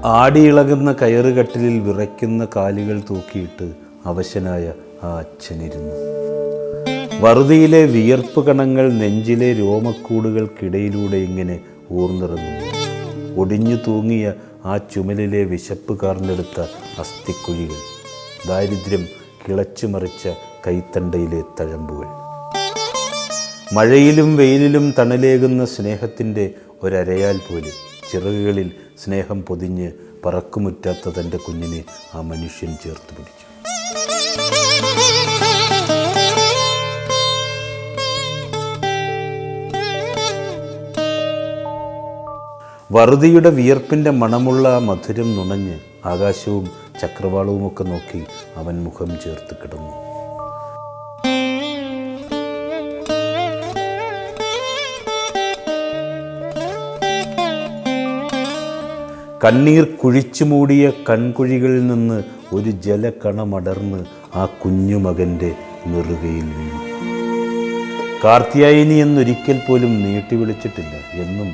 ആടിയിളകുന്ന കയറുകട്ടിലിൽ വിറയ്ക്കുന്ന കാലുകൾ തൂക്കിയിട്ട് അവശനായ ആ അച്ഛനിരുന്നു. വറുതിയിലെ വിയർപ്പ് കണങ്ങൾ നെഞ്ചിലെ രോമക്കൂടുകൾക്കിടയിലൂടെ ഇങ്ങനെ ഊർന്നിറങ്ങുന്നു. ഒടിഞ്ഞു തൂങ്ങിയ ആ ചുമലിലെ വിശപ്പ് കാർന്നെടുത്ത അസ്ഥിക്കുഴികൾ, ദാരിദ്ര്യം കിളച്ചു മറിച്ച കൈത്തണ്ടയിലെ തഴമ്പുകൾ. മഴയിലും വെയിലിലും തണലേകുന്ന സ്നേഹത്തിൻ്റെ ഒരരയാൽ പോലെ ചിറകുകളിൽ സ്നേഹം പൊതിഞ്ഞ് പറക്കുമുറ്റാത്ത തൻ്റെ കുഞ്ഞിനെ ആ മനുഷ്യൻ ചേർത്ത് പിടിച്ചു. വറുതിയുടെ വിയർപ്പിൻ്റെ മണമുള്ള ആ മധുരം നുണഞ്ഞ് ആകാശവും ചക്രവാളവുമൊക്കെ നോക്കി അവൻ മുഖം ചേർത്ത് കിടന്നു. കണ്ണീർ കുഴിച്ചു മൂടിയ കൺകുഴികളിൽ നിന്ന് ഒരു ജലകണമടർന്ന് ആ കുഞ്ഞുമകൻ്റെ നെറുകയിൽ വീണു. കാർത്യായനി എന്നൊരിക്കൽ പോലും നീട്ടി വിളിച്ചിട്ടില്ല. എന്നും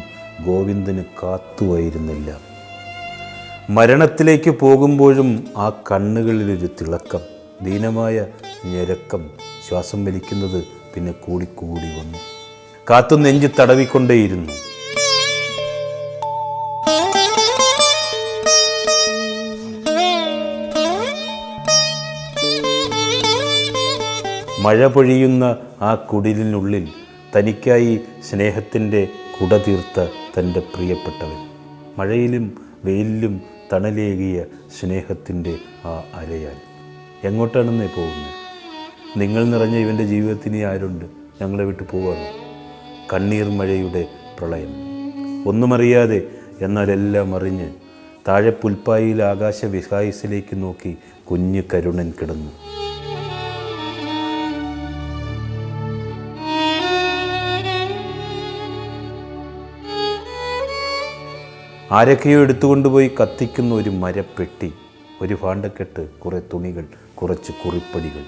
ഗോവിന്ദന് കാത്തുവായിരുന്നില്ല. മരണത്തിലേക്ക് പോകുമ്പോഴും ആ കണ്ണുകളിലൊരു തിളക്കം, ദീനമായ ഞരക്കം. ശ്വാസം വലിക്കുന്നത് പിന്നെ കൂടിക്കൂടി വന്നു. കാത്തു നെഞ്ച് തടവിക്കൊണ്ടേയിരുന്നു. മഴ പൊഴിയുന്ന ആ കുടിലിനുള്ളിൽ തനിക്കായി സ്നേഹത്തിൻ്റെ കുട തീർത്ത തൻ്റെ പ്രിയപ്പെട്ടവൻ, മഴയിലും വെയിലിലും തണലേകിയ സ്നേഹത്തിൻ്റെ ആ അരയാൽ. എങ്ങോട്ടാണെന്നേ പോകുന്നത്? നിങ്ങൾ നിറഞ്ഞ ഇവൻ്റെ ജീവിതത്തിന് ആരുണ്ട്? ഞങ്ങളെ വിട്ടു പോവാണ്. കണ്ണീർ മഴയുടെ പ്രളയം. ഒന്നുമറിയാതെ എന്നാൽ എല്ലാം അറിഞ്ഞ് താഴെ പുൽപ്പായിൽ ആകാശ വിഹായസിലേക്ക് നോക്കി കുഞ്ഞു കരുണൻ കിടന്നു. ആരൊക്കെയോ എടുത്തുകൊണ്ടുപോയി കത്തിക്കുന്ന ഒരു മരപ്പെട്ടി, ഒരു ഭാണ്ഡക്കെട്ട്, കുറേ തുണികൾ, കുറച്ച് കുറിപ്പടികൾ.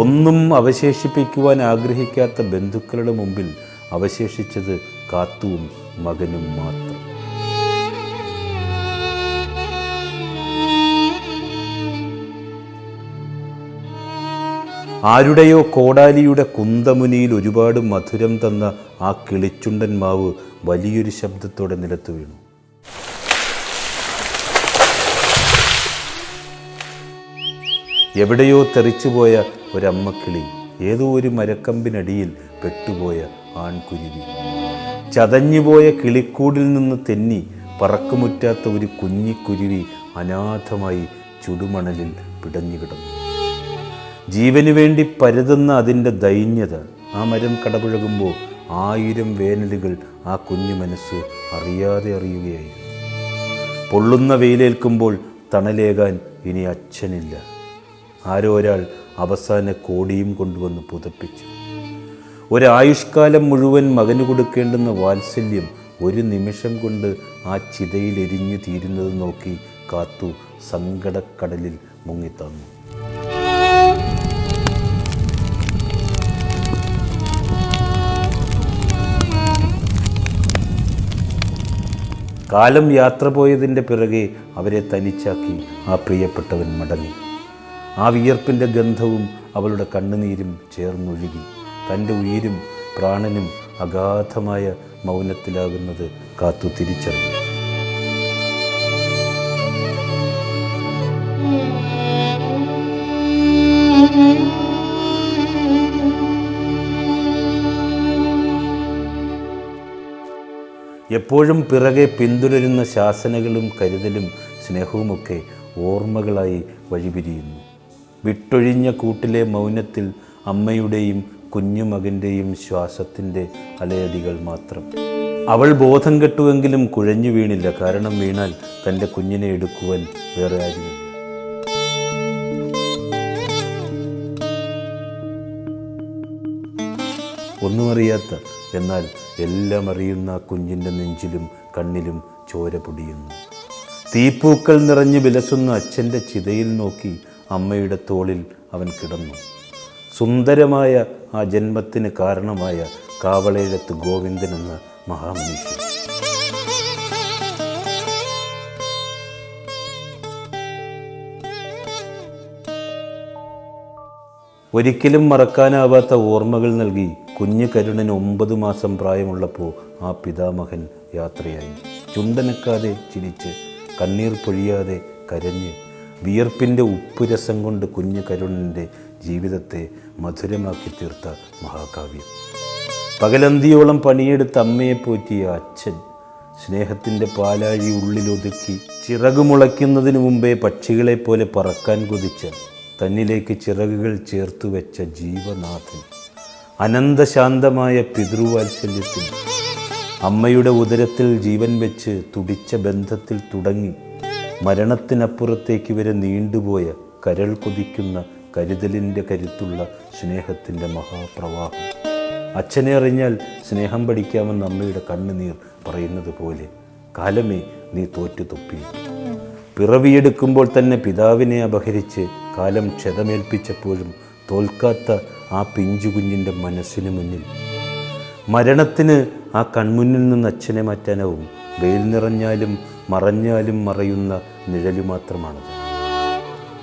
ഒന്നും അവശേഷിപ്പിക്കുവാൻ ആഗ്രഹിക്കാത്ത ബന്ധുക്കളുടെ മുമ്പിൽ അവശേഷിച്ചത് കാത്തുവും മകനും മാത്രം. ആരുടെയോ കോടാലിയുടെ കുന്തമുനിയിൽ ഒരുപാട് മധുരം തന്ന ആ കിളിച്ചുണ്ടൻ മാവ് വലിയൊരു ശബ്ദത്തോടെ നിലത്ത് വീണു. എവിടെയോ തെറിച്ചുപോയ ഒരമ്മക്കിളി, ഏതോ ഒരു മരക്കമ്പിനടിയിൽ പെട്ടുപോയ ആൺകുരുവി, ചതഞ്ഞുപോയ കിളിക്കൂടിൽ നിന്ന് തെന്നി പറക്കുമുറ്റാത്ത ഒരു കുഞ്ഞിക്കുരുവി അനാഥമായി ചുടുമണലിൽ പിടഞ്ഞു കിടന്നു. ജീവന് വേണ്ടി പരതുന്ന അതിൻ്റെ ദൈന്യത. ആ മരം കടപുഴകുമ്പോൾ 1000 വേനലുകൾ ആ കുഞ്ഞു മനസ്സ് അറിയാതെ അറിയുകയായിരുന്നു. പൊള്ളുന്ന വെയിലേൽക്കുമ്പോൾ തണലേകാൻ ഇനി അച്ഛനില്ല. ആരോ ഒരാൾ അവസാന കോടിയും കൊണ്ടുവന്ന് പുതപ്പിച്ചു. ഒരായുഷ്കാലം മുഴുവൻ മകന് കൊടുക്കേണ്ടുന്ന വാത്സല്യം ഒരു നിമിഷം കൊണ്ട് ആ ചിതയിൽ എരിഞ്ഞു തീരുന്നത് നോക്കി കാത്തു സങ്കടക്കടലിൽ മുങ്ങിത്തന്നു. കാലം യാത്ര പോയതിൻ്റെ പിറകെ അവരെ തനിച്ചാക്കി ആ പ്രിയപ്പെട്ടവൻ മടങ്ങി. ആ വിയർപ്പിൻ്റെ ഗന്ധവും അവളുടെ കണ്ണുനീരും ചേർന്നൊഴുകി. തൻ്റെ ഉയിരും പ്രാണനും അഗാധമായ മൗനത്തിലാകുന്നത് കാത്തു തിരിച്ചറിഞ്ഞു. എപ്പോഴും പിറകെ പിന്തുടരുന്ന ശാസനകളും കരുതലും സ്നേഹവുമൊക്കെ ഓർമ്മകളായി വഴിപിരിയുന്നു. വിട്ടൊഴിഞ്ഞ കൂട്ടിലെ മൗനത്തിൽ അമ്മയുടെയും കുഞ്ഞുമകൻ്റെയും ശ്വാസത്തിൻ്റെ അലയടികൾ മാത്രം. അവൾ ബോധം കെട്ടുവെങ്കിലും കുഴഞ്ഞു വീണില്ല. കാരണം വീണാൽ തൻ്റെ കുഞ്ഞിനെ എടുക്കുവാൻ വേറെ ആരുമില്ല. ഒന്നുമറിയാത്ത എന്നാൽ എല്ലാം അറിയുന്ന കുഞ്ഞിൻ്റെ നെഞ്ചിലും കണ്ണിലും ചോര പൊടിയുന്നു. തീപ്പൂക്കൾ നിറഞ്ഞ് വിലസുന്ന അച്ഛൻ്റെ ചിതയിൽ നോക്കി അമ്മയുടെ തോളിൽ അവൻ കിടന്നു. സുന്ദരമായ ആ ജന്മത്തിന് കാരണമായ കാവളേഴത്ത് ഗോവിന്ദൻ എന്ന മഹാമനുഷ്യൻ. ഒരിക്കലും മറക്കാനാവാത്ത ഓർമ്മകൾ നൽകി കുഞ്ഞു കരുണന് 9 മാസം പ്രായമുള്ളപ്പോൾ ആ പിതാമഹൻ യാത്രയായി. ചുണ്ടനക്കാതെ ചിരിച്ച്, കണ്ണീർ പൊഴിയാതെ കരഞ്ഞ്, വിയർപ്പിൻ്റെ ഉപ്പുരസം കൊണ്ട് കുഞ്ഞു കരുണൻ്റെ ജീവിതത്തെ മധുരമാക്കി തീർത്ത മഹാകാവ്യം. പകലന്തിയോളം പണിയെടുത്ത് അമ്മയെ പോറ്റിയ അച്ഛൻ, സ്നേഹത്തിൻ്റെ പാലാഴി ഉള്ളിലൊതുക്കി ചിറകുമുളയ്ക്കുന്നതിനു മുമ്പേ പക്ഷികളെപ്പോലെ പറക്കാൻ കൊതിച്ച, തന്നിലേക്ക് ചിറകുകൾ ചേർത്തു വെച്ച ജീവനാഥൻ, അനന്തശാന്തമായ പിതൃവാത്സല്യത്തിൽ അമ്മയുടെ ഉദരത്തിൽ ജീവൻ വെച്ച് തുടിച്ച ബന്ധത്തിൽ തുടങ്ങി മരണത്തിനപ്പുറത്തേക്ക് വരെ നീണ്ടുപോയ കരൾ കൊതിക്കുന്ന കരുതലിൻ്റെ കരുത്തുള്ള സ്നേഹത്തിൻ്റെ മഹാപ്രവാഹം. അച്ഛനെ അറിഞ്ഞാൽ സ്നേഹം പഠിക്കാമെന്ന് അമ്മയുടെ കണ്ണുനീർ പറയുന്നത് പോലെ കാലമേ നീ തോറ്റു തൊപ്പി. പിറവിയെടുക്കുമ്പോൾ തന്നെ പിതാവിനെ അപഹരിച്ച് കാലം ക്ഷതമേൽപ്പിച്ചപ്പോഴും തോൽക്കാത്ത ആ പിഞ്ചു കുഞ്ഞിൻ്റെ മനസ്സിന് മുന്നിൽ മരണത്തിന് ആ കൺമുന്നിൽ നിന്ന് അച്ഛനെ മാറ്റാനാവും. വെയിൽ നിറഞ്ഞാലും മറഞ്ഞാലും മറയുന്ന നിഴലു മാത്രമാണത്.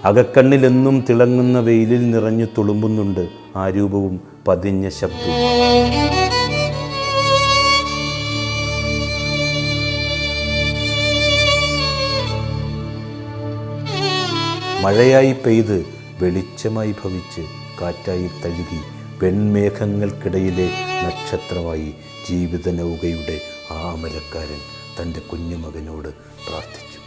അകക്കണ്ണിലെന്നും തിളങ്ങുന്ന വെയിലിൽ നിറഞ്ഞു തുളുമ്പുന്നുണ്ട് ആ രൂപവും പതിഞ്ഞ ശബ്ദവും. മഴയായി പെയ്ത് വെളിച്ചമായി ഭവിച്ച് കാറ്റായി തഴുകി വെൺമേഘങ്ങൾക്കിടയിലെ നക്ഷത്രമായി ജീവിത നൗകയുടെ ആ അമരക്കാരൻ തൻ്റെ കുഞ്ഞുമകനോട് പ്രാർത്ഥിച്ചു.